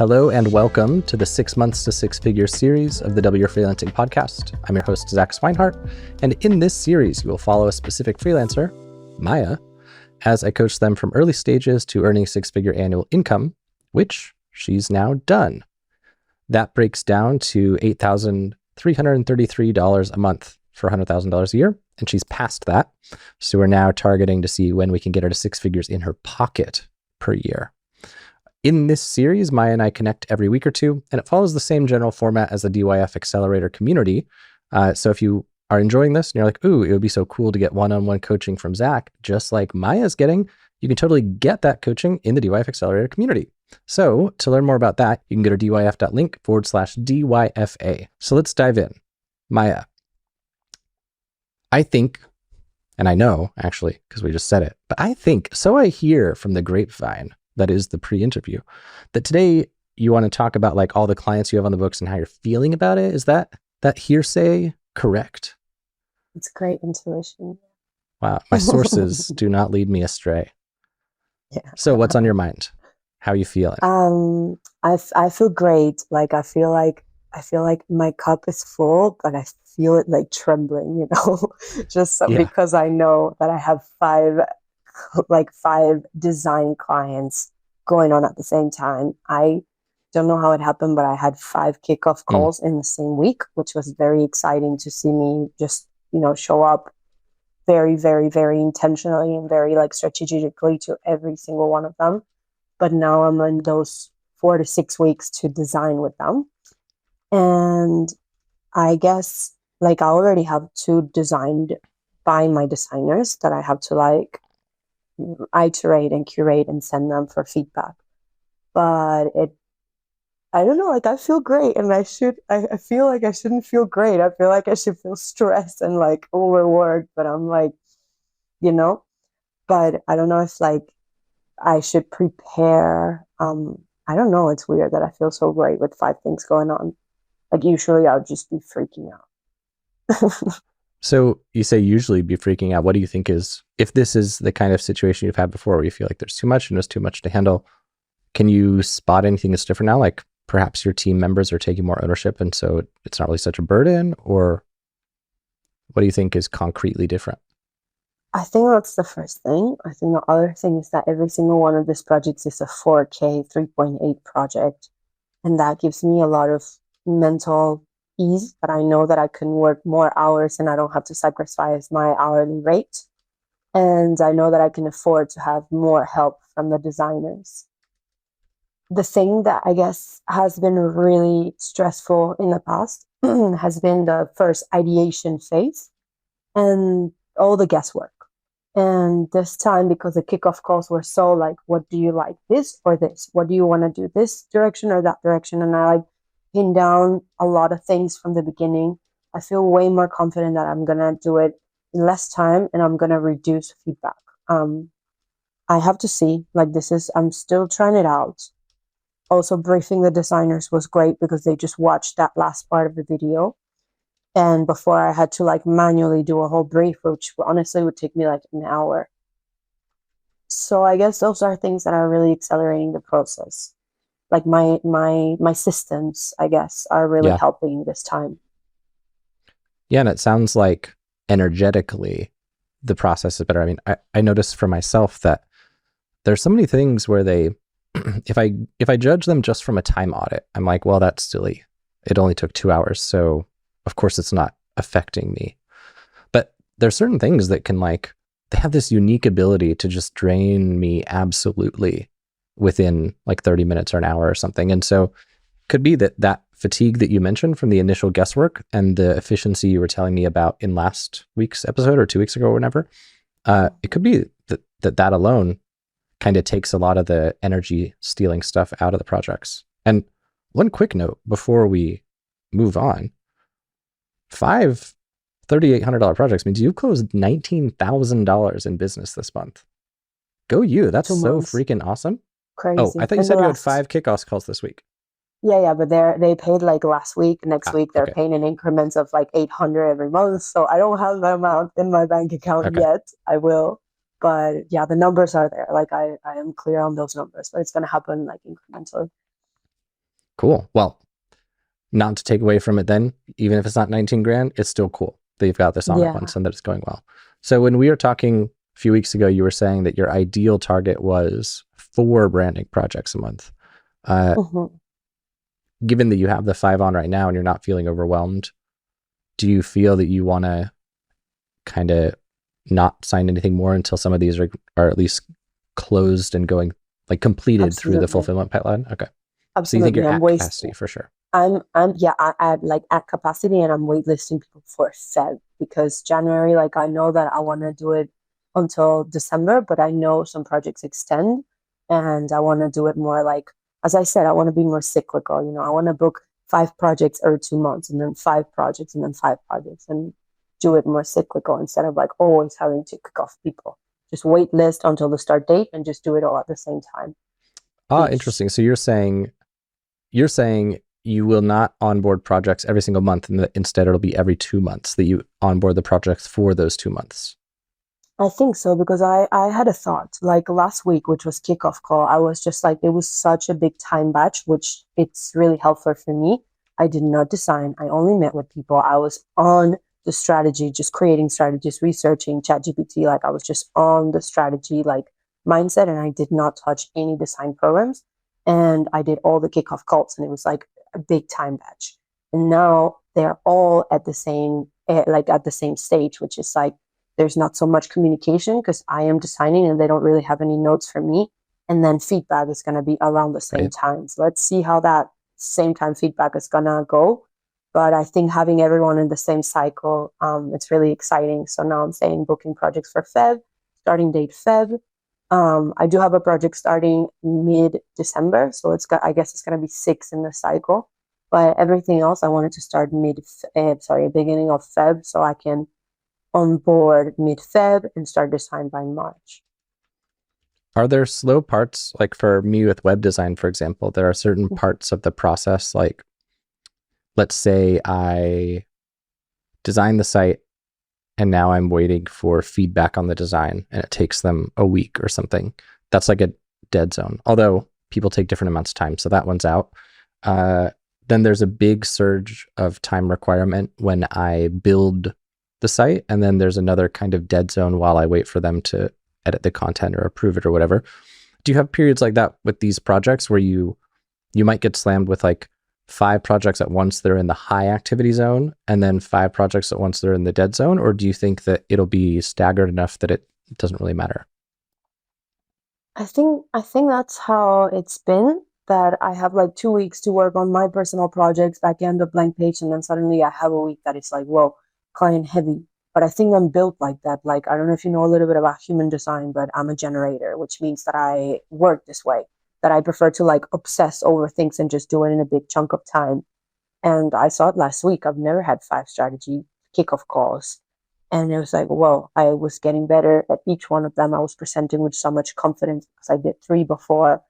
Hello and welcome to the 6 Months to Six Figures series of the W Freelancing podcast. I'm your host, Zach Swinehart, and in this series, you will follow a specific freelancer, Maia, as I coach them from early stages to earning six-figure annual income, which she's now done. That breaks down to $8,333 a month for $100,000 a year, and she's past that. So we're now targeting to see when we can get her to six figures in her pocket per year. In this series, Maia and I connect every week or two, and it follows the same general format as the DYF Accelerator community. So if you are enjoying this and you're like, ooh, it would be so cool to get one-on-one coaching from Zach, just like Maia's getting, you can totally get that coaching in the DYF Accelerator community. So to learn more about that, you can go to dyf.link/DYFA. So let's dive in. Maia, I think, and I know actually, because we just said it, but I think, so I hear from the grapevine, that is the pre-interview, that today you want to talk about like all the clients you have on the books and how you're feeling about it. Is that hearsay correct? It's great intuition. Wow. My sources do not lead me astray. Yeah. So what's on your mind? How are you feeling? I feel great. Like I feel like my cup is full, but I feel it like trembling, just because I know that I have five design clients going on at the same time. I don't know how it happened, but I had 5 kickoff calls in the same week, which was very exciting to see me just, show up very, very, very intentionally and very strategically to every single one of them. But now I'm in those 4 to 6 weeks to design with them. And I guess I already have 2 designed by my designers that I have to iterate and curate and send them for feedback. But I don't know, I feel great, and I feel like I shouldn't feel great. I feel like I should feel stressed and overworked, but I'm but I don't know if I should prepare. I don't know, it's weird that I feel so great with 5 things going on. Usually I'll just be freaking out. So you say usually be freaking out. What do you think is, if this is the kind of situation you've had before where you feel like there's too much and there's too much to handle, can you spot anything that's different now? Like perhaps your team members are taking more ownership and so it's not really such a burden, or what do you think is concretely different? I think that's the first thing. I think the other thing is that every single one of these projects is a 4K 3.8 project. And that gives me a lot of mental ease, that I know that I can work more hours and I don't have to sacrifice my hourly rate. And I know that I can afford to have more help from the designers. The thing that I guess has been really stressful in the past has been the first ideation phase and all the guesswork. And this time, because the kickoff calls were so what do you like, this or this? What do you want to do, this direction or that direction? And I pin down a lot of things from the beginning. I feel way more confident that I'm going to do it in less time and I'm going to reduce feedback. I have to see, I'm still trying it out. Also, briefing the designers was great because they just watched that last part of the video. And before I had to manually do a whole brief, which honestly would take me an hour. So I guess those are things that are really accelerating the process. My systems, I guess, are really helping this time. Yeah, and it sounds like energetically the process is better. I mean, I noticed for myself that there's so many things where they, if I judge them just from a time audit, I'm like, well, that's silly. It only took 2 hours, so of course it's not affecting me. But there's certain things that can they have this unique ability to just drain me absolutely within 30 minutes or an hour or something. And so it could be that fatigue that you mentioned from the initial guesswork and the efficiency you were telling me about in last week's episode or 2 weeks ago or whenever, it could be that alone kind of takes a lot of the energy stealing stuff out of the projects. And one quick note before we move on, 5 $3,800 projects means you've closed $19,000 in business this month. Go you. That's so freaking awesome. Crazy. Oh, I thought you said you had 5 kickoff calls this week. Yeah, but they paid last week. Next week they're paying in increments of 800 every month. So I don't have that amount in my bank account yet. I will. But yeah, the numbers are there. I am clear on those numbers, but it's going to happen incrementally. Cool. Well, not to take away from it then, even if it's not 19 grand, it's still cool that you've got this on at once and that it's going well. So when we were talking a few weeks ago, you were saying that your ideal target was 4 branding projects a month. Given that you have the 5 on right now and you're not feeling overwhelmed, do you feel that you want to kind of not sign anything more until some of these are at least closed and going, like, completed through the fulfillment pipeline? Okay. Absolutely. So you think you're at capacity for sure? I'm at capacity, and I'm waitlisting people for Feb, because January, like, I know that I want to do it until December, but I know some projects extend, and I want to do it more like, as I said, I want to be more cyclical. You know, I want to book 5 projects every 2 months, and then 5 projects, and then 5 projects, and do it more cyclical instead of like always having to kick off people. Just wait list until the start date and just do it all at the same time. Interesting. So you're saying you will not onboard projects every single month, and instead it'll be every 2 months that you onboard the projects for those 2 months. I think so, because I had a thought, like last week, which was kickoff call. I was just like, it was such a big time batch, which it's really helpful for me. I did not design. I only met with people. I was on the strategy, just creating strategies, researching ChatGPT. Like, I was just on the strategy, like, mindset, and I did not touch any design programs. And I did all the kickoff calls, and it was like a big time batch. And now they're all at the same, at the same stage, which is like, there's not so much communication because I am designing and they don't really have any notes for me. And then feedback is going to be around the same time. So let's see how that same time feedback is going to go. But I think having everyone in the same cycle, it's really exciting. So now I'm saying booking projects for Feb, starting date Feb. I do have a project starting mid-December. So I guess it's going to be 6 in the cycle. But everything else, I wanted to start beginning of Feb, so I can onboard mid-Feb and start design by March. Are there slow parts? Like for me with web design, for example, there are certain parts of the process, like let's say I design the site and now I'm waiting for feedback on the design and it takes them a week or something. That's like a dead zone, although people take different amounts of time. So that one's out. Then there's a big surge of time requirement when I build the site. And then there's another kind of dead zone while I wait for them to edit the content or approve it or whatever. Do you have periods like that with these projects where you might get slammed with like 5 projects at once that are in the high activity zone and then 5 projects at once that are in the dead zone? Or do you think that it'll be staggered enough that it doesn't really matter? I think that's how it's been, that I have like 2 weeks to work on my personal projects, back end of blank page, and then suddenly I have a week that is like, whoa, client heavy. But I think I'm built like that. Like, I don't know if you know a little bit about human design, but I'm a generator, which means that I work this way, that I prefer to like obsess over things and just do it in a big chunk of time. And I saw it last week. I've never had 5 strategy kickoff calls. And it was like, whoa, I was getting better at each one of them. I was presenting with so much confidence because I did 3 before.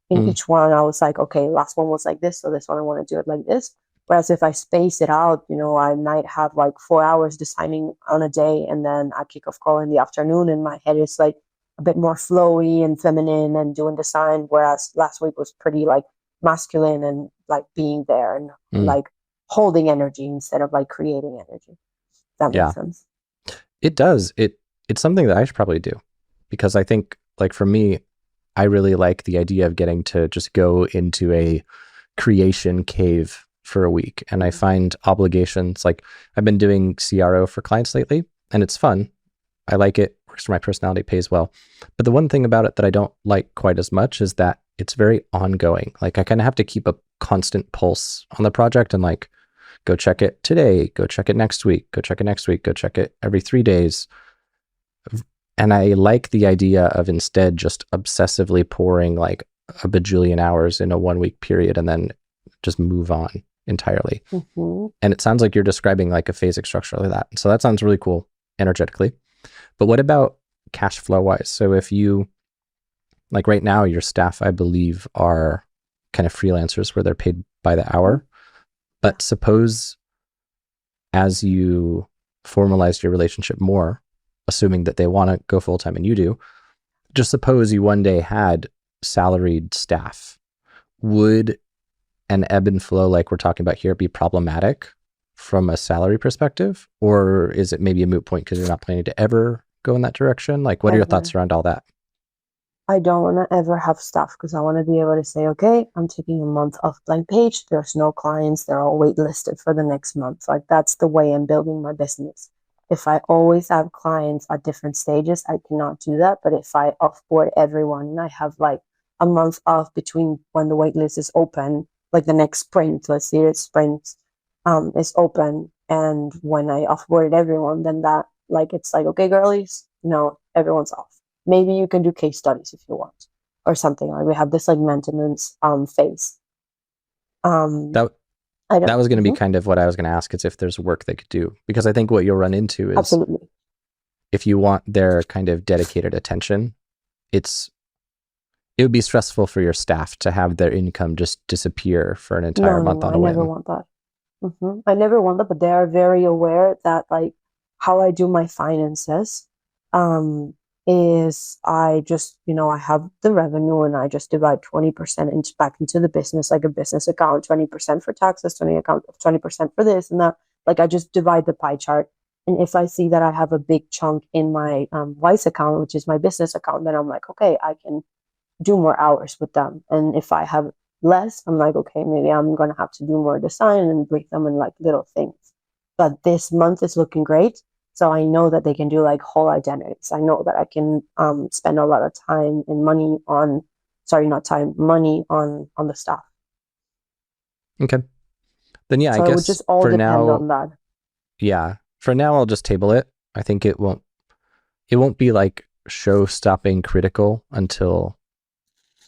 In each one, I was like, okay, last one was like this, so this one I want to do it like this. Whereas if I space it out, you know, I might have like 4 hours designing on a day, and then I kick off call in the afternoon, and my head is like a bit more flowy and feminine and doing design. Whereas last week was pretty like masculine and like being there and like holding energy instead of like creating energy. That makes sense. It does. It's something that I should probably do, because I think, like, for me, I really like the idea of getting to just go into a creation cave for a week. And I find obligations, like I've been doing CRO for clients lately, and it's fun. I like it, works for my personality, pays well. But the one thing about it that I don't like quite as much is that it's very ongoing. Like, I kind of have to keep a constant pulse on the project and like, go check it today, go check it next week, go check it next week, go check it every 3 days. And I like the idea of instead just obsessively pouring like a bajillion hours in a 1 week period and then just move on entirely. And it sounds like you're describing like a phasic structure like that. So that sounds really cool energetically. But what about cash flow wise? So if you, like right now, your staff, I believe, are kind of freelancers where they're paid by the hour. But suppose as you formalize your relationship more, assuming that they want to go full time and you do, just suppose you one day had salaried staff. Would an ebb and flow like we're talking about here be problematic from a salary perspective? Or is it maybe a moot point because you're not planning to ever go in that direction? Like, what are your thoughts around all that? I don't want to ever have stuff because I want to be able to say, okay, I'm taking a month off blank page. There's no clients. They're all waitlisted for the next month. Like that's the way I'm building my business. If I always have clients at different stages, I cannot do that. But if I offboard everyone and I have like a month off between when the waitlist is open, like the next sprint, let's say it's sprint is open, and when I offboarded everyone, then that like it's like, okay, girlies, everyone's off. Maybe you can do case studies if you want, or something like we have this like maintenance phase. That was going to be kind of what I was going to ask, is if there's work they could do, because I think what you'll run into is absolutely, if you want their kind of dedicated attention, it would be stressful for your staff to have their income just disappear for an entire month on a whim. I never want that. I never want that, but they are very aware that like how I do my finances is I just, I have the revenue and I just divide 20% back into the business, like a business account, 20% for taxes, 20% for this and that. Like I just divide the pie chart. And if I see that I have a big chunk in my Wise account, which is my business account, then I'm like, okay, I can do more hours with them. And if I have less, I'm like, okay, maybe I'm going to have to do more design and break them in like little things. But this month is looking great. So I know that they can do like whole identities. I know that I can spend a lot of time and money on, money on the stuff. Okay. Then yeah, so I guess it would just all depend on that. Yeah. For now, I'll just table it. I think it won't be like show-stopping critical until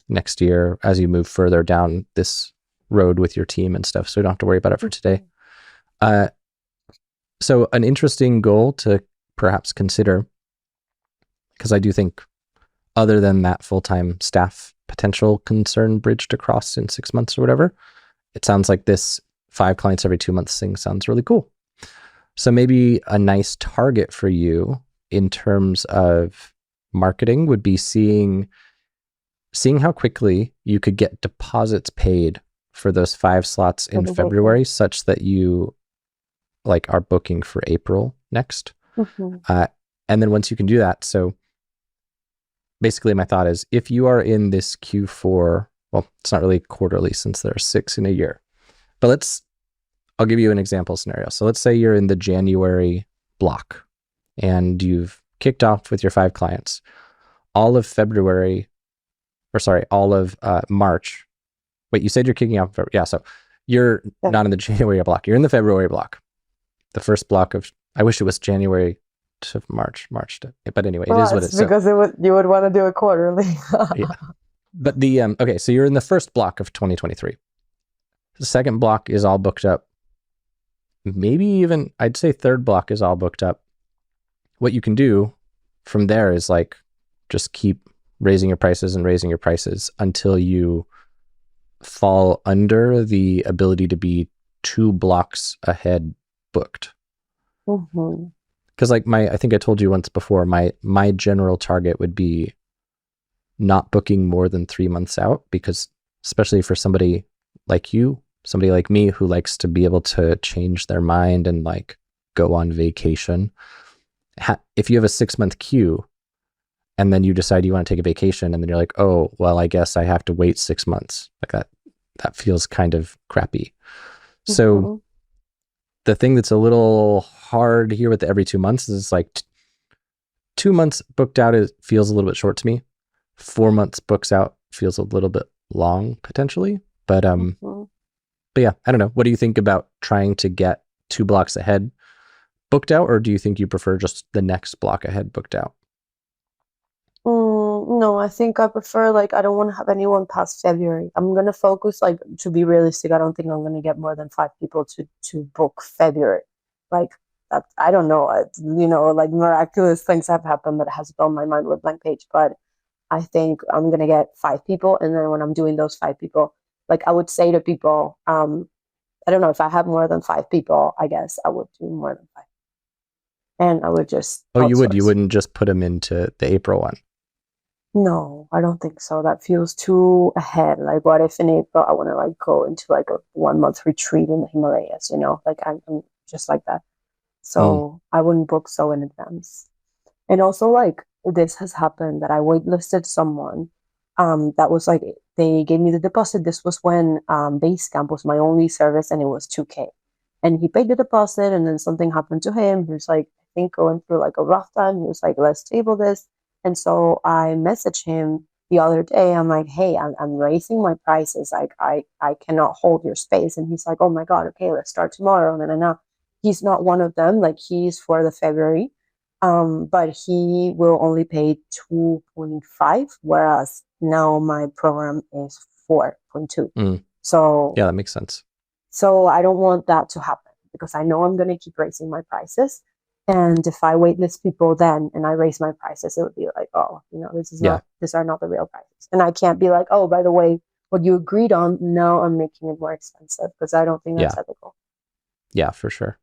next year as you move further down this road with your team and stuff. So you don't have to worry about it for today. So an interesting goal to perhaps consider, because I do think other than that full-time staff potential concern bridged across in 6 months or whatever, it sounds like this 5 clients every 2 months thing sounds really cool. So maybe a nice target for you in terms of marketing would be seeing how quickly you could get deposits paid for those 5 slots in February, such that you like are booking for April next. And then once you can do that, so basically my thought is if you are in this Q4, well, it's not really quarterly since there are 6 in a year, but I'll give you an example scenario. So let's say you're in the January block and you've kicked off with your 5 clients. All of March. Wait, you said you're kicking off. Yeah, so you're not in the January block. You're in the February block. The first block of, I wish it was January to March but anyway, it is what it is. Because you would want to do it quarterly. Yeah. But okay, so you're in the first block of 2023. The second block is all booked up. Maybe even, I'd say third block is all booked up. What you can do from there is like, just keep raising your prices until you fall under the ability to be 2 blocks ahead booked. Because like I think I told you once before, my general target would be not booking more than 3 months out, because especially for somebody like you, somebody like me who likes to be able to change their mind and like go on vacation. If you have a 6-month queue and then you decide you want to take a vacation and then you're like, oh, well, I guess I have to wait 6 months. Like that feels kind of crappy. So the thing that's a little hard here with the every 2 months is like 2 months booked out feels a little bit short to me. 4 months books out feels a little bit long potentially. But yeah, I don't know. What do you think about trying to get 2 blocks ahead booked out, or do you think you prefer just the next block ahead booked out? No, I think I prefer, like, I don't want to have anyone past February. I'm going to focus, like, to be realistic, I don't think I'm going to get more than 5 people to book February. Like, that, I don't know, like miraculous things have happened that has blown my mind with blank page, but I think I'm going to get 5 people. And then when I'm doing those 5 people, like I would say to people, I don't know, if I have more than 5 people, I guess I would do more than 5. And I would just you wouldn't just put them into the April one? No, I don't think so. That feels too ahead. Like, what if in April I want to like go into like a 1 month retreat in the Himalayas, you know? Like I'm just like that. Mm, So I wouldn't book so in advance. And also like this has happened that I waitlisted someone that was like they gave me the deposit. This was when Basecamp was my only service and it was 2K. And he paid the deposit and then something happened to him. He was like, I think going through like a rough time. He was like, let's table this. And so I messaged him the other day. I'm like, hey, I'm raising my prices. Like I cannot hold your space. And he's like, oh my God, okay, let's start tomorrow. And then he's not one of them. Like he's for the February. But he will only pay 2.5, whereas now my program is 4.2. mm. So Yeah, that makes sense. so I don't want that to happen because I know I'm going to keep raising my prices. And if I waitlist people then and I raise my prices, it would be like, oh, you know, Yeah, these are not the real prices. And I can't be like, oh, by the way, what you agreed on, now I'm making it more expensive because I don't think that's yeah, ethical. yeah, for sure.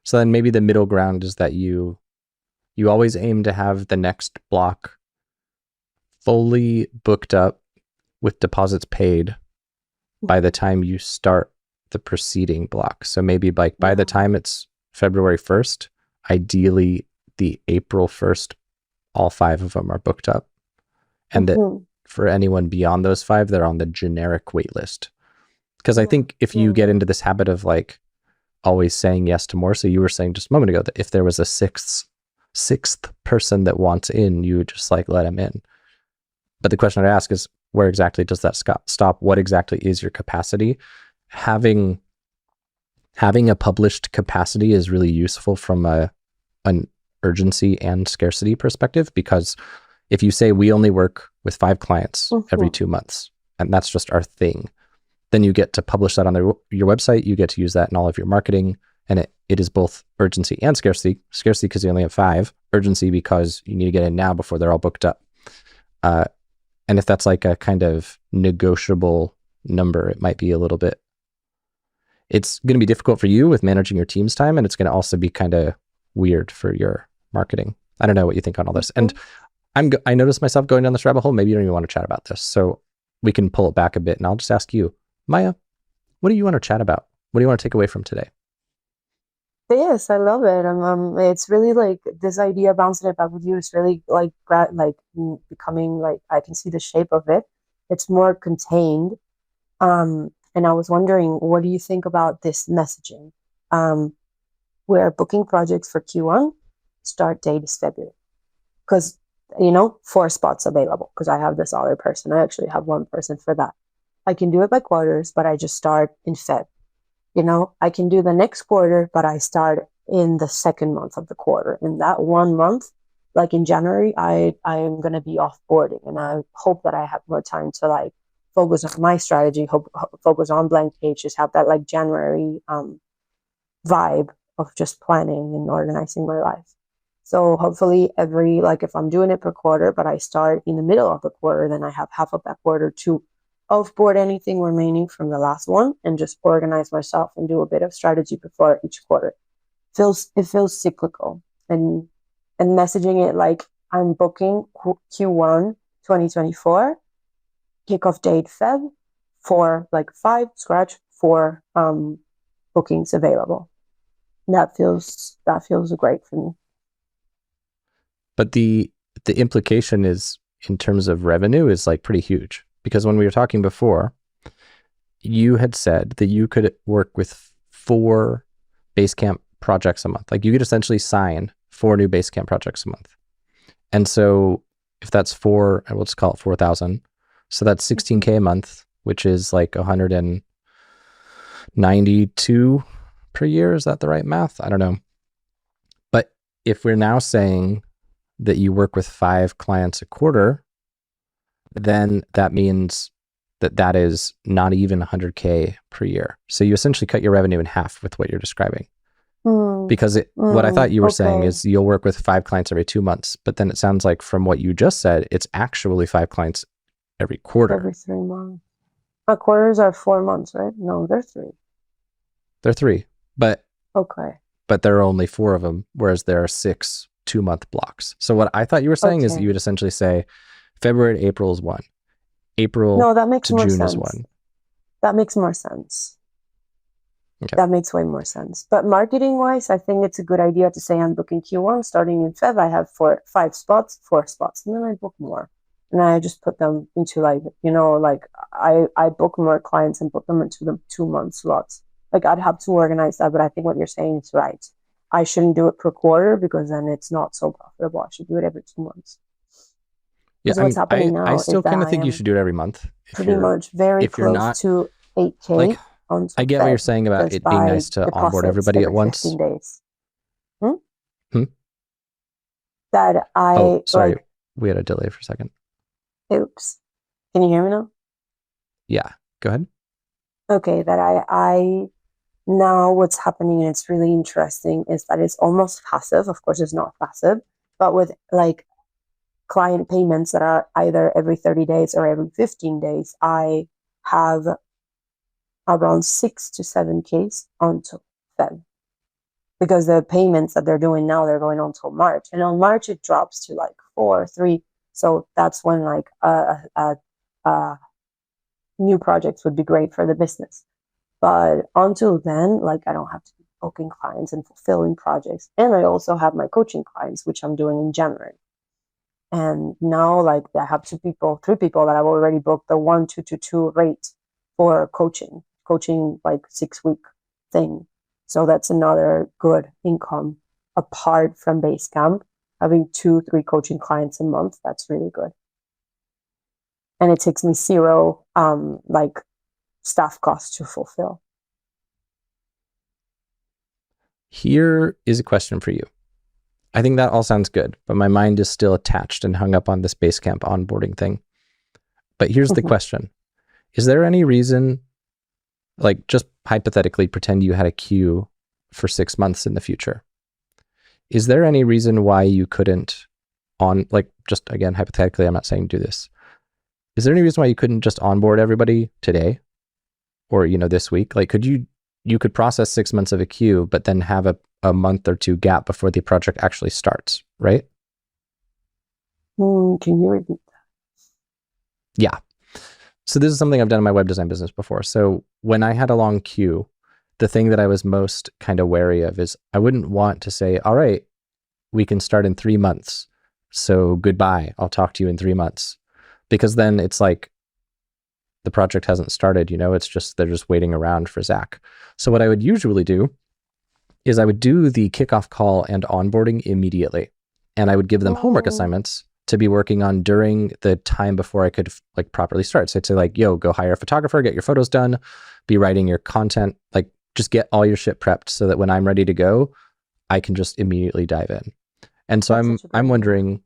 So then maybe the middle ground is that you always aim to have the next block fully booked up with deposits paid by the time you start the preceding block. So maybe like by the time it's February 1st, ideally the April 1st, all 5 of them are booked up. And that for anyone beyond those 5, they're on the generic wait list. Because I think if you get into this habit of like always saying yes to more, so you were saying just a moment ago that if there was a sixth person that wants in, you would just like let him in. But the question I'd ask is, where exactly does that stop? What exactly is your capacity? Having a published capacity is really useful from an urgency and scarcity perspective, because if you say we only work with 5 clients every 2 months, and that's just our thing, then you get to publish that on your website. You get to use that in all of your marketing. And it is both urgency and scarcity. Scarcity because you only have 5. Urgency because you need to get in now before they're all booked up. And if that's like a kind of negotiable number, it might be a little bit, it's going to be difficult for you with managing your team's time. And it's going to also be kind of weird for your marketing. I don't know what you think on all this. And I noticed myself going down this rabbit hole. Maybe you don't even want to chat about this. So we can pull it back a bit and I'll just ask you, Maia, what do you want to chat about? What do you want to take away from today? Yes, I love it. It's really like this idea bouncing it back with you is really like becoming like I can see the shape of it. It's more contained. And I was wondering, what do you think about this messaging? We're booking projects for Q1. Start date is February. Because, 4 spots available because I have this other person. I actually have 1 person for that. I can do it by quarters, but I just start in Feb. I can do the next quarter, but I start in the second month of the quarter. In that 1 month, like in January, I am going to be offboarding, and I hope that I have more time to like focus on my strategy, focus on blank pages, have that like January vibe of just planning and organizing my life. So hopefully if I'm doing it per quarter, but I start in the middle of the quarter, then I have half of that quarter to offboard anything remaining from the last one and just organize myself and do a bit of strategy before each quarter. It feels cyclical, and messaging it like I'm booking Q1 2024, kickoff date Feb, for like 5 scratch 4 bookings available. That feels great for me. But the implication is in terms of revenue is like pretty huge, because when we were talking before, you had said that you could work with 4 Basecamp projects a month. Like you could essentially sign 4 new Basecamp projects a month. And so if that's 4, we'll just call it 4,000. So that's 16K a month, which is like 192 per year. Is that the right math? I don't know. But if we're now saying that you work with 5 clients a quarter, then that means that is not even 100K per year. So you essentially cut your revenue in half with what you're describing. Because what I thought you were saying is you'll work with 5 clients every 2 months, but then it sounds like from what you just said, it's actually 5 clients every quarter. Every 3 months. Our quarters are 4 months, right? No, they're 3. They're 3, but there are only 4 of them, whereas there are 6 2-month blocks. So what I thought you were saying is you would essentially say February to April is one. April No, that makes to more June sense. is one. That makes more sense. Okay. That makes way more sense. But marketing wise, I think it's a good idea to say I'm booking Q1 starting in Feb. I have 4 spots, and then I book more. And I just put them into like, I book more clients and put them into the 2-month slots. Like I'd have to organize that, but I think what you're saying is right. I shouldn't do it per quarter because then it's not so profitable. I should do it every 2 months. Yeah, What's happening now I still is that kind of I think you am should do it every month. pretty much very if you're close not, to 8K. like, Until I get what Feb, you're saying about just it being by nice to onboard deposits everybody at every once. 15 days. Hmm? That I Oh, sorry. like. We had a delay for a second. Oops. Can you hear me now? Yeah, go ahead. Okay, that I now what's happening, and it's really interesting, is that it's almost passive. Of course, it's not passive, but with like client payments that are either every 30 days or every 15 days, I have around 6 to 7Ks until Feb. Because the payments that they're doing now, they're going on till March. And on March, it drops to like 4, 3. So that's when like new projects would be great for the business. But until then, like I don't have to be booking clients and fulfilling projects. And I also have my coaching clients, which I'm doing in January. And now like I have 3 people that I've already booked the 1-2-2 rate for coaching like 6-week thing. So that's another good income apart from Basecamp. Having 2-3 coaching clients a month, that's really good. And it takes me 0 like staff costs to fulfill. Here is a question for you. I think that all sounds good, but my mind is still attached and hung up on this Basecamp onboarding thing. But here's the question. Is there any reason, like just hypothetically pretend you had a queue for 6 months in the future. Is there any reason why you couldn't just again, hypothetically, I'm not saying do this. Is there any reason why you couldn't just onboard everybody today or, this week? Like, you could process 6 months of a queue, but then have a month or 2 gap before the project actually starts, right? Can you repeat that? Yeah. So this is something I've done in my web design business before. So when I had a long queue, the thing that I was most kind of wary of is I wouldn't want to say, all right, we can start in 3 months. So goodbye, I'll talk to you in 3 months. Because then it's like the project hasn't started, it's just, they're just waiting around for Zach. So what I would usually do is I would do the kickoff call and onboarding immediately. And I would give them homework assignments to be working on during the time before I could properly start. So I'd say yo, go hire a photographer, get your photos done, be writing your content, just get all your shit prepped so that when I'm ready to go, I can just immediately dive in. And so I'm wondering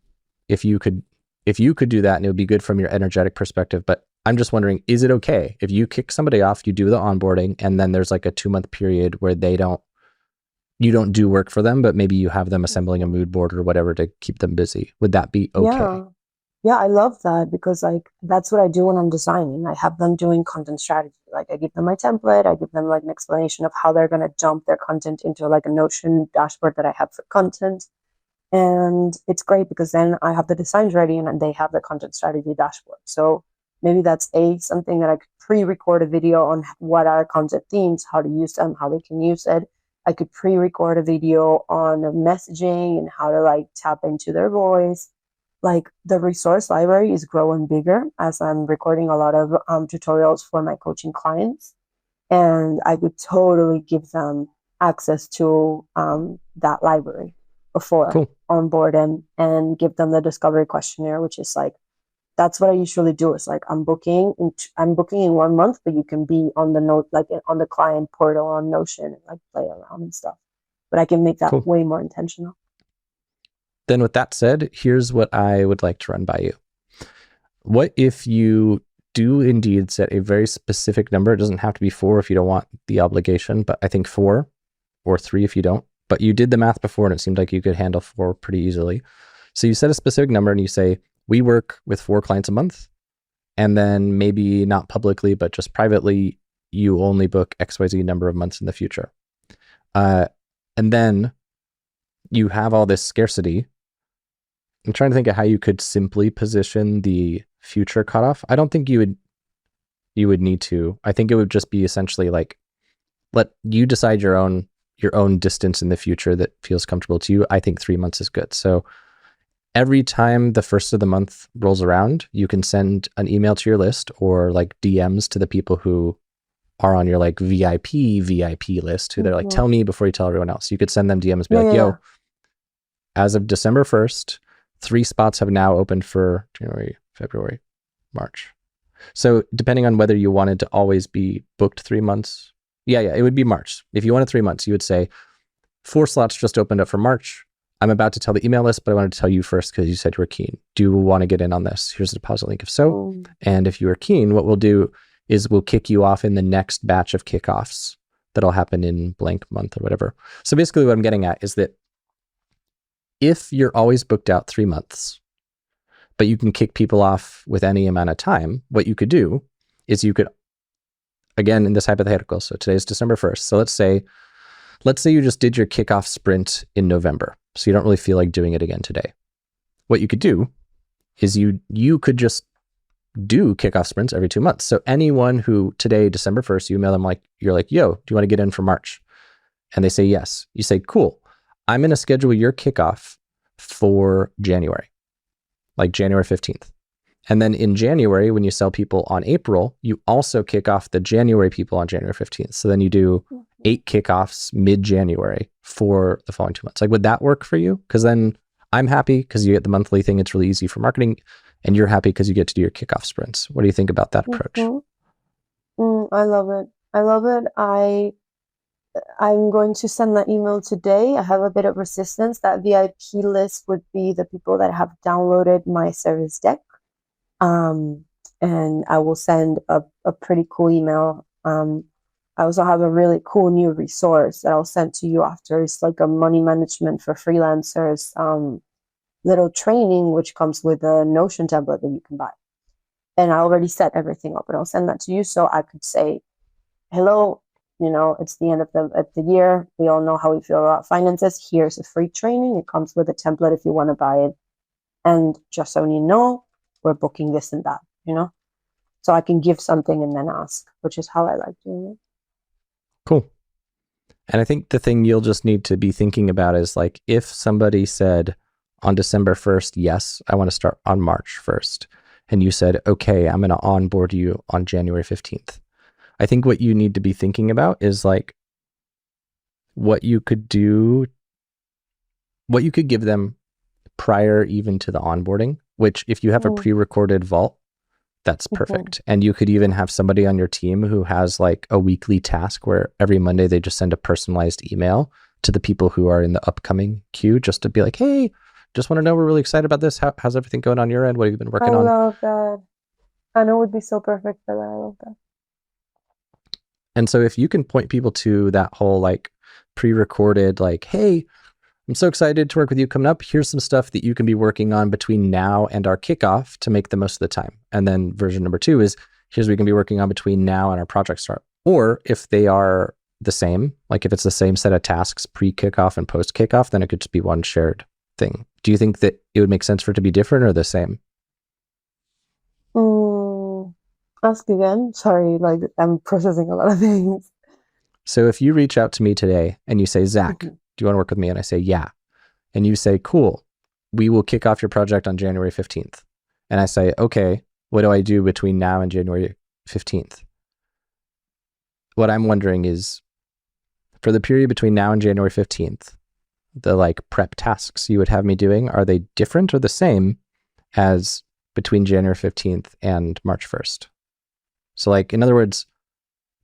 if you could do that, and it would be good from your energetic perspective, but I'm just wondering, is it okay if you kick somebody off, you do the onboarding, and then there's a 2-month period where you don't do work for them, but maybe you have them assembling a mood board or whatever to keep them busy. Would that be okay? Yeah, I love that because that's what I do when I'm designing. I have them doing content strategy. I give them my template. I give them an explanation of how they're going to dump their content into a Notion dashboard that I have for content. And it's great because then I have the designs ready and they have the content strategy dashboard. So maybe that's something that I could pre-record a video on what are content themes, how to use them, how they can use it. I could pre-record a video on messaging and how to tap into their voice. The resource library is growing bigger as I'm recording a lot of tutorials for my coaching clients. And I could totally give them access to that library before onboard them and give them the discovery questionnaire, which is that's what I usually do. Is I'm booking in 1 month, but you can be on the note, on the client portal on Notion and play around and stuff. But I can make that way more intentional. Then with that said, here's what I would like to run by you. What if you do indeed set a very specific number? It doesn't have to be 4 if you don't want the obligation, but I think 4 or 3 if you don't. But you did the math before and it seemed like you could handle 4 pretty easily. So you set a specific number and you say, we work with 4 clients a month. And then maybe not publicly, but just privately, you only book XYZ number of months in the future. And then you have all this scarcity I'm trying to think of how you could simply position the future cutoff. I don't think you would need to. I think it would just be essentially like, let you decide your own distance in the future that feels comfortable to you. I think 3 months is good. So every time the first of the month rolls around, you can send an email to your list or like DMs to the people who are on your like VIP list, who they're like, tell me before you tell everyone else. You could send them DMs, be like, yo, as of December 1st, 3 spots have now opened for January, February, March. So depending on whether you wanted to always be booked 3 months, it would be March. If you wanted 3 months, you would say 4 slots just opened up for March. I'm about to tell the email list, but I wanted to tell you first because you said you were keen. Do you want to get in on this? Here's the deposit link if so. And if you are keen, what we'll do is we'll kick you off in the next batch of kickoffs that'll happen in blank month or whatever. So basically what I'm getting at is that if you're always booked out 3 months, but you can kick people off with any amount of time, what you could do is you could, again, in this hypothetical, so today's December 1st. So let's say you just did your kickoff sprint in November. So you don't really feel like doing it again today. What you could do is you could just do kickoff sprints every 2 months. So anyone who today, December 1st, you email them like, you're like, yo, do you want to get in for March? And they say yes. You say, cool. I'm going to schedule your kickoff for January, like January 15th. And then in January, when you sell people on April, you also kick off the January people on January 15th. So then you do 8 kickoffs mid-January for the following 2 months. Like, would that work for you? Because then I'm happy because you get the monthly thing. It's really easy for marketing. And you're happy because you get to do your kickoff sprints. What do you think about that approach? I love it. I love it. I'm going to send that email today. I have a bit of resistance. That VIP list would be the people that have downloaded my service deck. And I will send a pretty cool email. I also have a really cool new resource that I'll send to you after. It's like a money management for freelancers little training, which comes with a Notion template that you can buy. And I already set everything up, and I'll send that to you so I could say, hello, it's the end of the year. We all know how we feel about finances. Here's a free training. It comes with a template if you want to buy it. And just so you know, we're booking this and that, So I can give something and then ask, which is how I like doing it. Cool. And I think the thing you'll just need to be thinking about is like, if somebody said on December 1st, yes, I want to start on March 1st, and you said, okay, I'm going to onboard you on January 15th. I think what you need to be thinking about is like what you could do, what you could give them prior even to the onboarding, which if you have a pre-recorded vault, that's perfect. And you could even have somebody on your team who has like a weekly task where every Monday they just send a personalized email to the people who are in the upcoming queue just to be like, hey, just want to know, we're really excited about this. How's everything going on your end? What have you been working on? I love that. I know it would be so perfect for that. I love that. And so if you can point people to that whole like pre-recorded, like, hey, I'm so excited to work with you coming up. Here's some stuff that you can be working on between now and our kickoff to make the most of the time. And then version number 2 is here's what we can be working on between now and our project start. Or if they are the same, like if it's the same set of tasks pre-kickoff and post-kickoff, then it could just be one shared thing. Do you think that it would make sense for it to be different or the same? Ask again. Sorry, like I'm processing a lot of things. So if you reach out to me today and you say, Zach, do you want to work with me? And I say, yeah. And you say, cool, we will kick off your project on January 15th. And I say, okay, what do I do between now and January 15th? What I'm wondering is, for the period between now and January 15th, the like prep tasks you would have me doing, are they different or the same as between January 15th and March 1st? So like, in other words,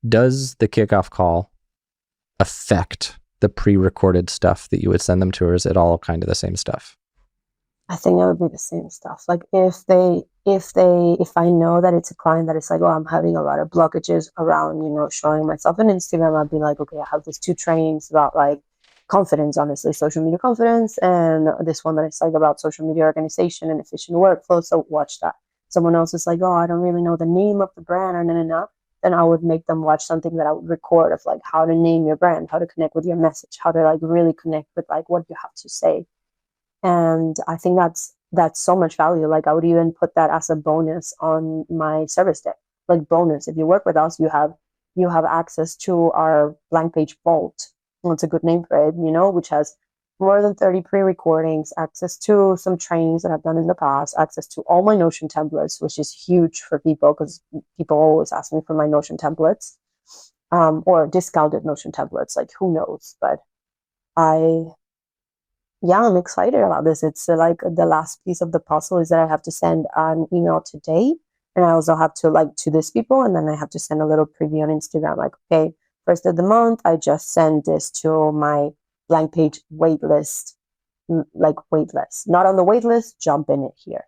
does the kickoff call affect the pre-recorded stuff that you would send them to, or is it all kind of the same stuff? I think it would be the same stuff. Like if I know that it's a client that is like, oh, I'm having a lot of blockages around, showing myself on Instagram, I'd be like, okay, I have these 2 trainings about like confidence, honestly, social media confidence, and this one that is like about social media organization and efficient workflow. So watch that. Someone else is like, oh, I don't really know the name of the brand, or then I would make them watch something that I would record of like how to name your brand, how to connect with your message, how to like really connect with like what you have to say. And I think that's so much value. Like I would even put that as a bonus on my service deck. Like bonus, if you work with us, you have access to our blank page vault. That's a good name for it, which has more than 30 pre-recordings, access to some trainings that I've done in the past, access to all my Notion templates, which is huge for people because people always ask me for my Notion templates, or discounted Notion templates. Like who knows? But I'm excited about this. It's like the last piece of the puzzle is that I have to send an email today, and I also have to to these people, and then I have to send a little preview on Instagram. Like, okay, first of the month, I just send this to my blank page waitlist, not on the waitlist, jump in it here.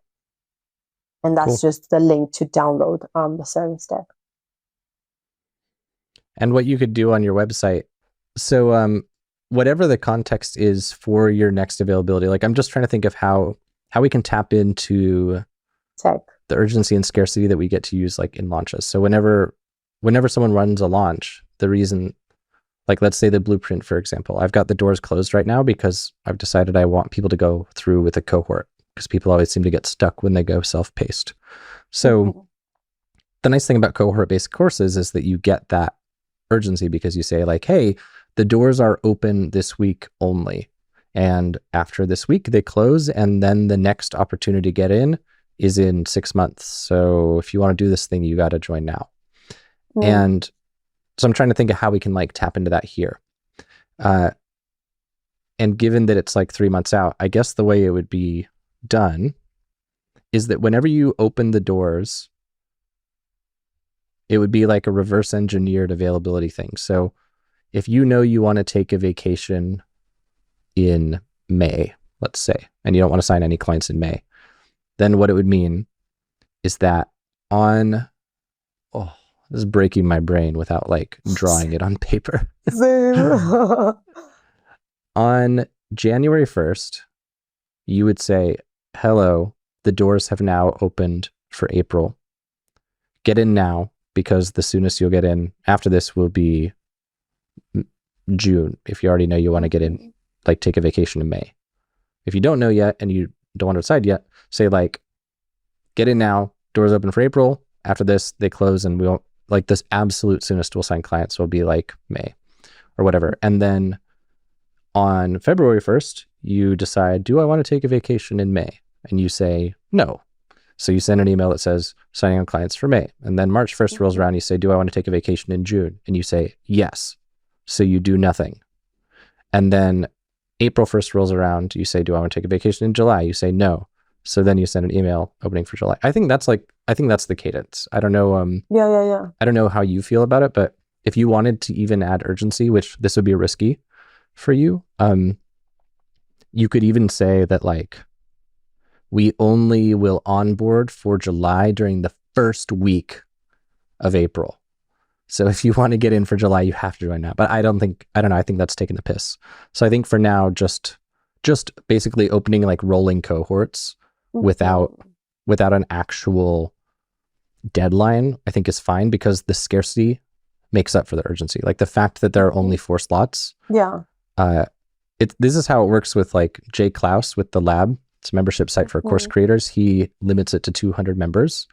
And that's Cool. just the link to download the service deck. And what you could do on your website. So whatever the context is for your next availability, like I'm just trying to think of how we can tap into Tech. the urgency and scarcity that we get to use like in launches. So whenever someone runs a launch, the reason, like let's say the blueprint, for example, I've got the doors closed right now because I've decided I want people to go through with a cohort because people always seem to get stuck when they go self-paced. So the nice thing about cohort-based courses is that you get that urgency because you say like, hey, the doors are open this week only. And after this week, they close. And then the next opportunity to get in is in 6 months. So if you want to do this thing, you got to join now. And so I'm trying to think of how we can like tap into that here. And given that it's like 3 months out, I guess the way it would be done is that whenever you open the doors, it would be like a reverse engineered availability thing. So if you know you want to take a vacation in May, let's say, and you don't want to sign any clients in May, then what it would mean is that this is breaking my brain without like drawing it on paper. On January 1st, you would say, hello, the doors have now opened for April. Get in now, because the soonest you'll get in after this will be June. If you already know you want to get in, like take a vacation in May. If you don't know yet and you don't want to decide yet, say like, get in now, doors open for April. After this, they close and we'll like this absolute soonest we'll sign clients will be like May or whatever. And then on February 1st, you decide, do I want to take a vacation in May? And you say, no. So you send an email that says signing on clients for May. And then March 1st rolls around, you say, do I want to take a vacation in June? And you say, yes. So you do nothing. And then April 1st rolls around, you say, do I want to take a vacation in July? You say, no. So then you send an email opening for July. I think that's the cadence. I don't know. Yeah. I don't know how you feel about it, but if you wanted to even add urgency, which this would be risky for you, you could even say that like, we only will onboard for July during the first week of April. So if you want to get in for July, you have to join now. But I don't know. I think that's taking the piss. So I think for now, just basically opening like rolling cohorts without an actual deadline, I think is fine because the scarcity makes up for the urgency. Like the fact that there are only 4 slots. Yeah. This is how it works with like Jay Klaus with the lab. It's a membership site for course creators. He limits it to 200 members.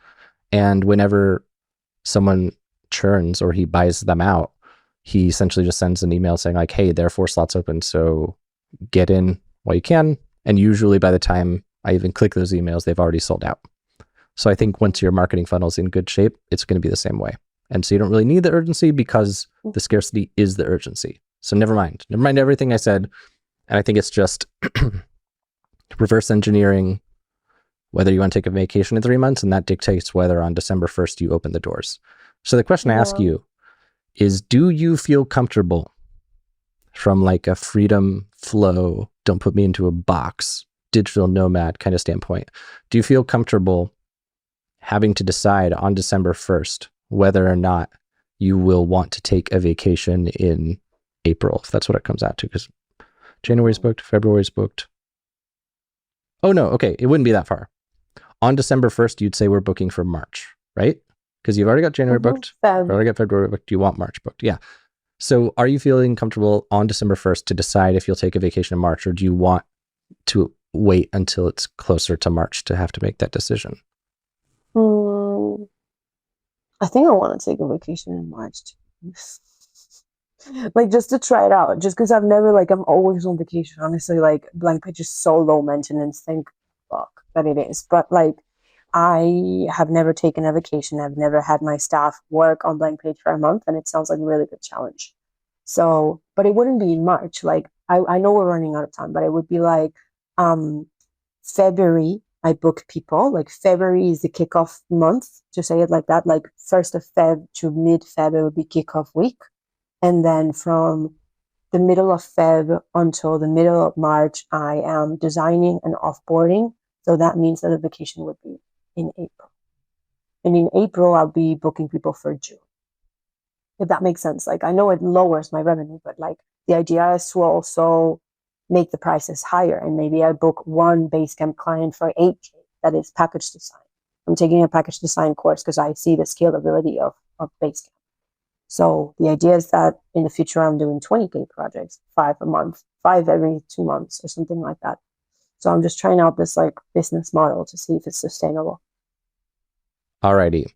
And whenever someone churns or he buys them out, he essentially just sends an email saying like, hey, there are 4 slots open. So get in while you can. And usually by the time I even click those emails, they've already sold out. So I think once your marketing funnel is in good shape, it's going to be the same way. And so you don't really need the urgency because the scarcity is the urgency. So never mind everything I said. And I think it's just reverse engineering whether you want to take a vacation in 3 months, and that dictates whether on December 1st you open the doors. So the question I ask you is, do you feel comfortable from like a freedom flow, don't put me into a box, digital nomad kind of standpoint? Do you feel comfortable having to decide on December 1st whether or not you will want to take a vacation in April, if that's what it comes out to? Because January's booked, February's booked. Oh no, okay, it wouldn't be that far. On December 1st, you'd say we're booking for March, right? Because you've already got January booked, you've already got February booked, you want March booked, yeah. So are you feeling comfortable on December 1st to decide if you'll take a vacation in March, or do you want to wait until it's closer to March to have to make that decision? I think I want to take a vacation in March too. Like just to try it out, just because I've never like I'm always on vacation. Honestly, like blank page is so low maintenance. Thank fuck that it is. But like I have never taken a vacation. I've never had my staff work on blank page for a month, and it sounds like a really good challenge. So, but it wouldn't be in March. Like I know we're running out of time, but it would be like um February. I book people. Like February is the kickoff month, to say it like that. Like 1st of Feb to mid Feb it would be kickoff week. And then from the middle of Feb until the middle of March, I am designing and offboarding. So that means that the vacation would be in April. And in April, I'll be booking people for June. If that makes sense. Like I know it lowers my revenue, but like the idea is to also make the prices higher. And maybe I book one Basecamp client for 8K that is package design. I'm taking a package design course because I see the scalability of Basecamp. So the idea is that in the future, I'm doing 20K projects, 5 a month, 5 every 2 months or something like that. So I'm just trying out this like business model to see if it's sustainable. Alrighty.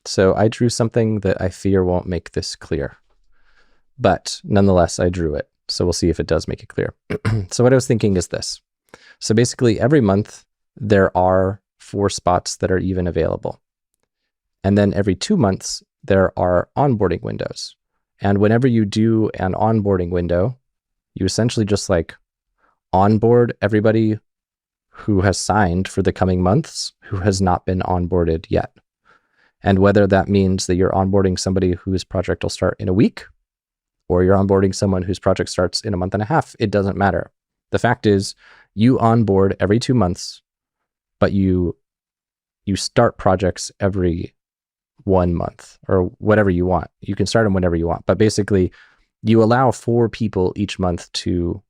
So I drew something that I fear won't make this clear, but nonetheless, I drew it. So we'll see if it does make it clear. So what I was thinking is this. So basically every month there are 4 spots that are even available. And then every 2 months, there are onboarding windows. And whenever you do an onboarding window, you essentially just like onboard everybody who has signed for the coming months who has not been onboarded yet. And whether that means that you're onboarding somebody whose project will start in a week, or you're onboarding someone whose project starts in a month and a half, it doesn't matter. The fact is you onboard every 2 months, but you start projects every 1 month or whatever you want. You can start them whenever you want, but basically you allow 4 people each month to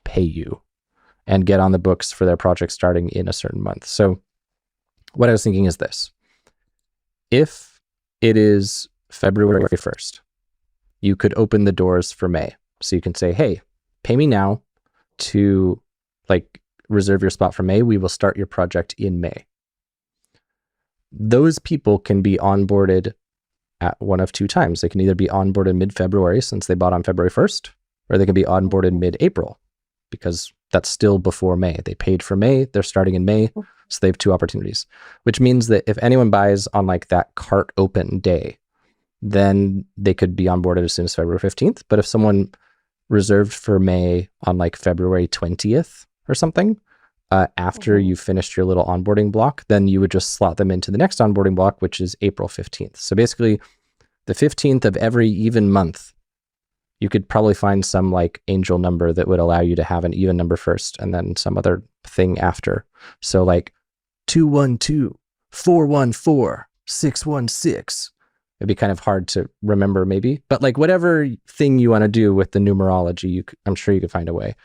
pay you and get on the books for their project starting in a certain month. So what I was thinking is this. If it is February 1st, you could open the doors for May. So you can say, hey, pay me now to like reserve your spot for May. We will start your project in May. Those people can be onboarded at one of 2 times. They can either be onboarded mid-February since they bought on February 1st, or they can be onboarded mid-April because that's still before May. They paid for May, they're starting in May, so they have 2 opportunities, which means that if anyone buys on like that cart open day, then they could be onboarded as soon as February 15th. But if someone reserved for May on like February 20th or something, after you finished your little onboarding block, then you would just slot them into the next onboarding block, which is April 15th. So basically the 15th of every even month, you could probably find some like angel number that would allow you to have an even number first and then some other thing after. So like 212, 414, 616. It'd be kind of hard to remember maybe, but like whatever thing you want to do with the numerology, I'm sure you could find a way.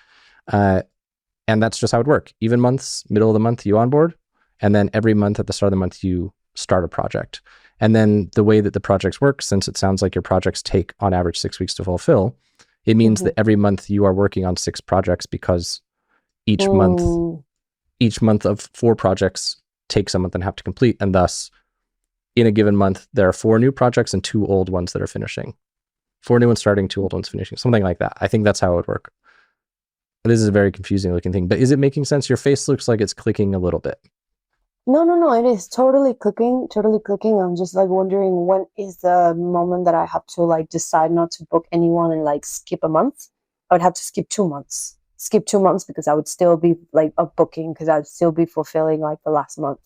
And that's just how it would work. Even months, middle of the month, you onboard. And then every month at the start of the month, you start a project. And then the way that the projects work, since it sounds like your projects take on average 6 weeks to fulfill, it means that every month you are working on 6 projects because each month of 4 projects takes a month and a half to complete. And thus, in a given month, there are 4 new projects and 2 old ones that are finishing. 4 new ones starting, 2 old ones finishing, something like that. I think that's how it would work. This is a very confusing looking thing, but is it making sense? Your face looks like it's clicking a little bit. No. It is totally clicking. I'm just like wondering when is the moment that I have to like decide not to book anyone and like skip a month. I would have to skip 2 months. Skip 2 months because I would still be like a booking because I'd still be fulfilling like the last month.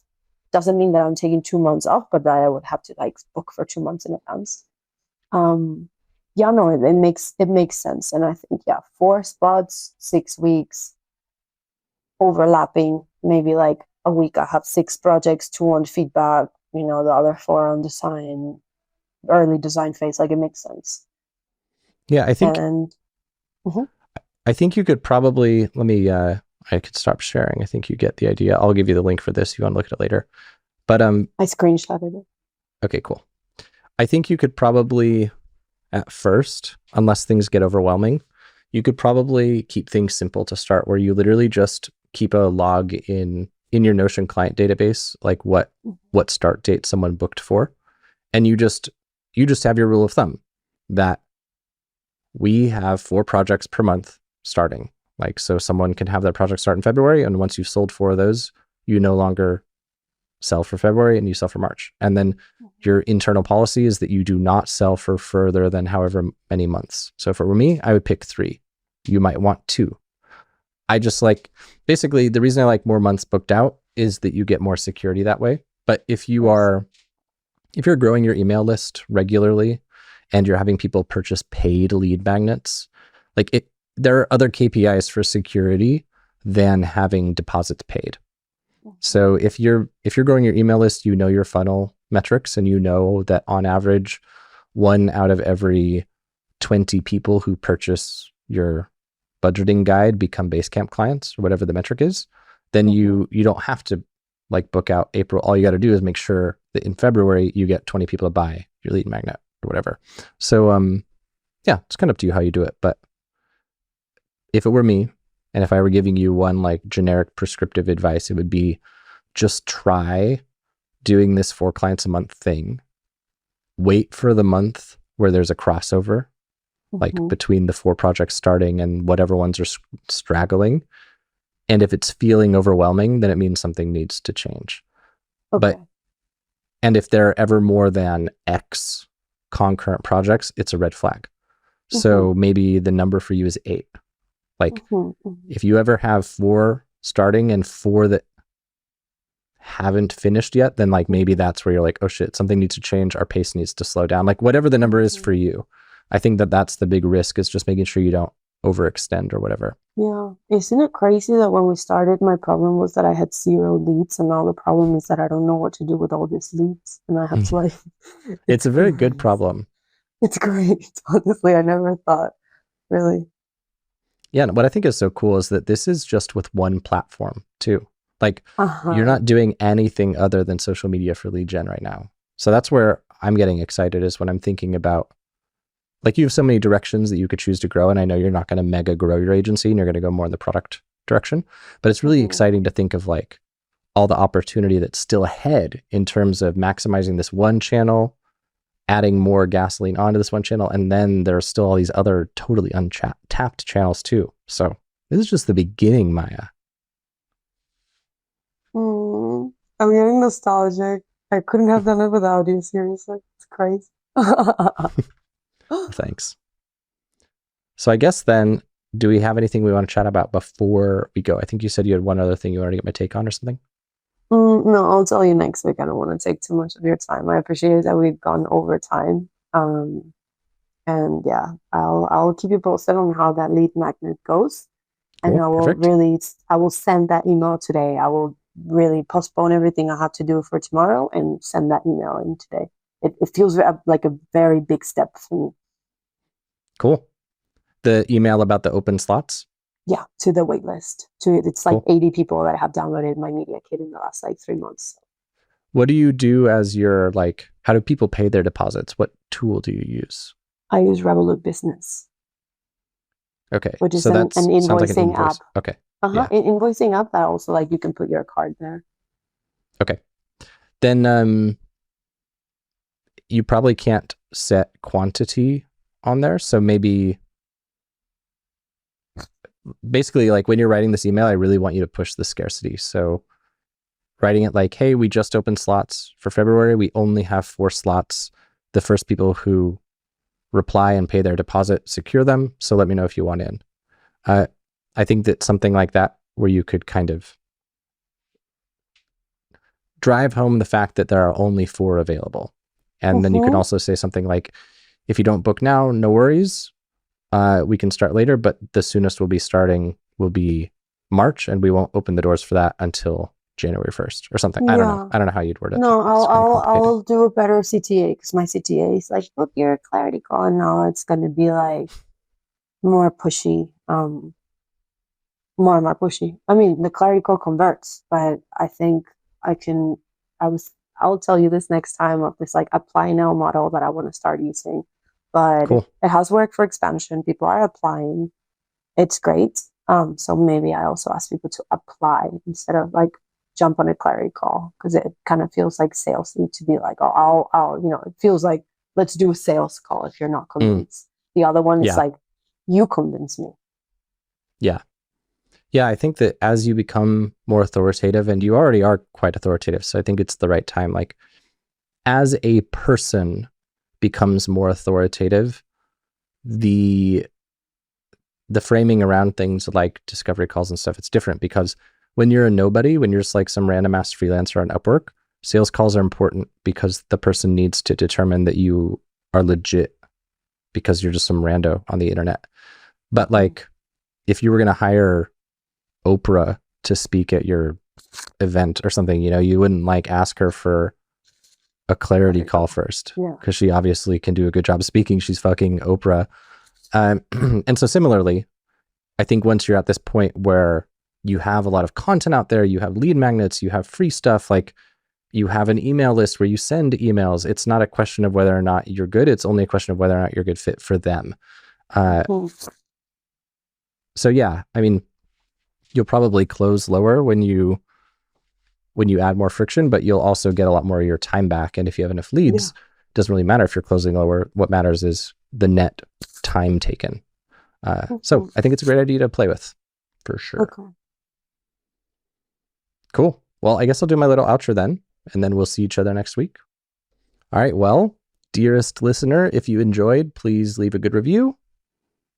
Doesn't mean that I'm taking 2 months off, but that I would have to like book for 2 months in advance. Yeah, no, it makes sense. And I think, 4 spots, 6 weeks, overlapping, maybe like a week I have 6 projects, 2 on feedback, the other 4 on design, early design phase. Like it makes sense. Yeah, I think I think you could probably, I could stop sharing. I think you get the idea. I'll give you the link for this if you want to look at it later. But I screenshotted it. Okay, cool. I think you could probably at first, unless things get overwhelming, you could probably keep things simple to start where you literally just keep a log in your Notion client database, like what start date someone booked for, and you just have your rule of thumb that we have 4 projects per month starting. Like, so someone can have that project start in February, and once you've sold 4 of those, you no longer sell for February and you sell for March. And then your internal policy is that you do not sell for further than however many months. So if it were me, I would pick 3. You might want 2. I just like, basically the reason I like more months booked out is that you get more security that way. But if you're growing your email list regularly and you're having people purchase paid lead magnets, like there are other KPIs for security than having deposits paid. So if you're growing your email list, you know your funnel metrics, and you know that on average, 1 out of every 20 people who purchase your budgeting guide become Basecamp clients, or whatever the metric is, then you don't have to like book out April. All you got to do is make sure that in February you get 20 people to buy your lead magnet or whatever. So yeah, it's kind of up to you how you do it. But if it were me, and if I were giving you one like generic prescriptive advice, it would be just try doing this 4 clients a month thing. Wait for the month where there's a crossover, like between the 4 projects starting and whatever ones are straggling. And if it's feeling overwhelming, then it means something needs to change. Okay. And if there are ever more than X concurrent projects, it's a red flag. So maybe the number for you is 8. Like if you ever have 4 starting and 4 that haven't finished yet, then like maybe that's where you're like, oh shit, something needs to change. Our pace needs to slow down. Like whatever the number is for you. I think that's the big risk, is just making sure you don't overextend or whatever. Yeah. Isn't it crazy that when we started, my problem was that I had 0 leads, and now the problem is that I don't know what to do with all these leads, and I have to like... It's a very good problem. It's great. Honestly, I never thought, really. Yeah, and what I think is so cool is that this is just with one platform too. Like you're not doing anything other than social media for lead gen right now. So that's where I'm getting excited, is when I'm thinking about, like, you have so many directions that you could choose to grow. And I know you're not going to mega grow your agency and you're going to go more in the product direction, but it's really exciting to think of like all the opportunity that's still ahead in terms of maximizing this one channel, adding more gasoline onto this one channel, and then there's still all these other totally untapped channels too. So this is just the beginning, Maya. I'm getting nostalgic. I couldn't have done it without you, seriously. It's crazy. Thanks. So I guess then, do we have anything we want to chat about before we go? I think you said you had one other thing you wanted to get my take on or something. No, I'll tell you next week. I don't want to take too much of your time. I appreciate that we've gone over time. And yeah, I'll keep you posted on how that lead magnet goes. Cool, and I will send that email today. I will really postpone everything I have to do for tomorrow and send that email in today. It feels like a very big step for me. Cool. The email about the open slots? Yeah, to the wait list. It's like 80 people that have downloaded my media kit in the last like 3 months. What do you do as your, like, how do people pay their deposits? What tool do you use? I use Revolut Business. Okay. Which is an invoicing app. Okay. Yeah. An invoicing app that also, like, you can put your card there. Okay. Then you probably can't set quantity on there. So maybe, basically, like, when you're writing this email, I really want you to push the scarcity. So writing it like, hey, we just opened slots for February. We only have 4 slots. The first people who reply and pay their deposit secure them. So let me know if you want in. I think that something like that, where you could kind of drive home the fact that there are only 4 available. And then you can also say something like, if you don't book now, no worries. We can start later, but the soonest we'll be starting will be March, and we won't open the doors for that until January 1st or something. Yeah. I don't know how you'd word it. No, I'll do a better CTA, because my CTA is like, book your clarity call, and now it's going to be like more pushy. More pushy. I mean, the clarity call converts, but I think I'll tell you this next time, of this like apply now model that I want to start using. But it has worked for expansion. People are applying. It's great. So maybe I also ask people to apply instead of like jump on a clarity call, because it kind of feels like salesy to be like, oh, I'll, it feels like let's do a sales call if you're not convinced. The other one is like, you convince me. Yeah. Yeah, I think that as you become more authoritative, and you already are quite authoritative, so I think it's the right time, like as a person becomes more authoritative, the framing around things like discovery calls and stuff, it's different, because when you're a nobody, when you're just like some random ass freelancer on Upwork, sales calls are important because the person needs to determine that you are legit because you're just some rando on the internet. But like, if you were going to hire Oprah to speak at your event or something, you wouldn't like ask her for a clarity call first, because she obviously can do a good job of speaking. She's fucking Oprah. And so similarly, I think once you're at this point where you have a lot of content out there, you have lead magnets, you have free stuff, like you have an email list where you send emails, it's not a question of whether or not you're good. It's only a question of whether or not you're a good fit for them. So yeah, I mean, you'll probably close lower when you add more friction, but you'll also get a lot more of your time back. And if you have enough leads, it doesn't really matter if you're closing lower. What matters is the net time taken. So I think it's a great idea to play with, for sure. Okay. Cool. Well, I guess I'll do my little outro then, and then we'll see each other next week. All right. Well, dearest listener, if you enjoyed, please leave a good review,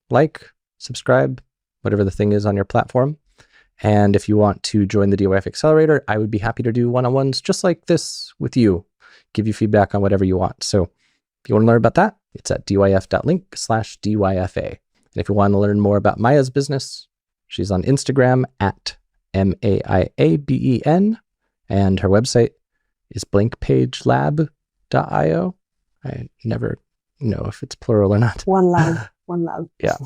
like, subscribe, whatever the thing is on your platform. And if you want to join the DYF Accelerator, I would be happy to do one-on-ones just like this with you, give you feedback on whatever you want. So if you want to learn about that, it's at dyf.link/DYFA. And if you want to learn more about Maia's business, she's on Instagram at MAIABEN, and her website is blankpagelab.io. I never know if it's plural or not. One lab. Yeah.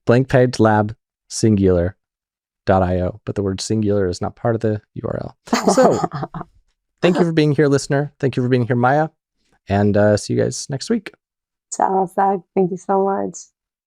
Blankpagelab singular.io, but the word singular is not part of the URL. So thank you for being here, listener. Thank you for being here, Maia. And see you guys next week. Ciao, Zach. Thank you so much.